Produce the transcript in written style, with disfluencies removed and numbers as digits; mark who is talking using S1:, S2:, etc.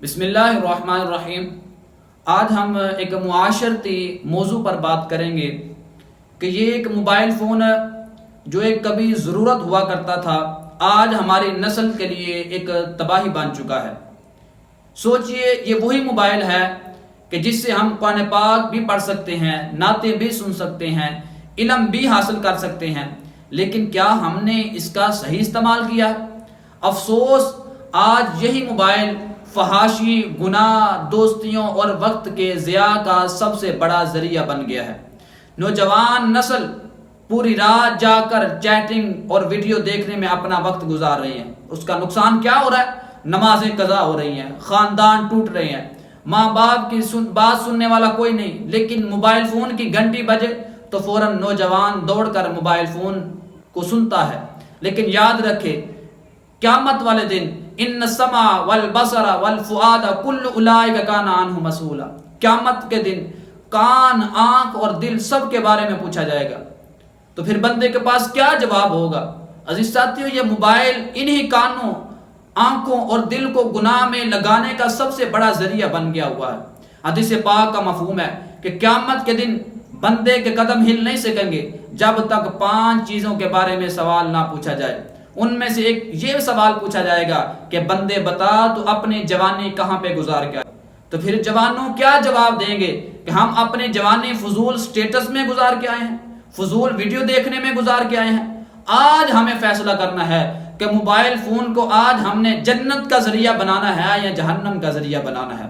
S1: بسم اللہ الرحمن الرحیم۔ آج ہم ایک معاشرتی موضوع پر بات کریں گے کہ یہ ایک موبائل فون جو ایک کبھی ضرورت ہوا کرتا تھا، آج ہماری نسل کے لیے ایک تباہی بن چکا ہے۔ سوچئے یہ وہی موبائل ہے کہ جس سے ہم قرآن پاک بھی پڑھ سکتے ہیں، نعتیں بھی سن سکتے ہیں، علم بھی حاصل کر سکتے ہیں، لیکن کیا ہم نے اس کا صحیح استعمال کیا؟ افسوس، آج یہی موبائل فحاشی، گناہ، دوستیوں اور وقت کے ضیاع کا سب سے بڑا ذریعہ بن گیا ہے۔ نوجوان نسل پوری رات جا کر چیٹنگ اور ویڈیو دیکھنے میں اپنا وقت گزار رہی ہیں۔ اس کا نقصان کیا ہو رہا ہے؟ نمازیں قضا ہو رہی ہیں، خاندان ٹوٹ رہے ہیں، ماں باپ کی بات سننے والا کوئی نہیں، لیکن موبائل فون کی گھنٹی بجے تو فوراً نوجوان دوڑ کر موبائل فون کو سنتا ہے۔ لیکن یاد رکھے، قیامت والے دن ان السمع والبصر والفؤاد کل اولئک کان عنہ مسئولا، قیامت کے دن کان، آنکھ اور دل سب کے بارے میں پوچھا جائے گا۔ تو پھر بندے کے پاس کیا جواب ہوگا؟ عزیز ساتھیو، یہ موبائل انہی کانوں، آنکھوں اور دل کو گناہ میں لگانے کا سب سے بڑا ذریعہ بن گیا ہوا ہے۔ حدیث پاک کا مفہوم ہے کہ قیامت کے دن بندے کے قدم ہل نہیں سکیں گے جب تک 5 چیزوں کے بارے میں سوال نہ پوچھا جائے۔ ان میں سے ایک یہ سوال پوچھا جائے گا کہ بندے بتا تو اپنی جوانی کہاں پہ گزار کے آئے؟ تو پھر جوانوں کیا جواب دیں گے کہ ہم اپنی جوانی فضول سٹیٹس میں گزار کے آئے ہیں، فضول ویڈیو دیکھنے میں گزار کے آئے ہیں۔ آج ہمیں فیصلہ کرنا ہے کہ موبائل فون کو آج ہم نے جنت کا ذریعہ بنانا ہے یا جہنم کا ذریعہ بنانا ہے۔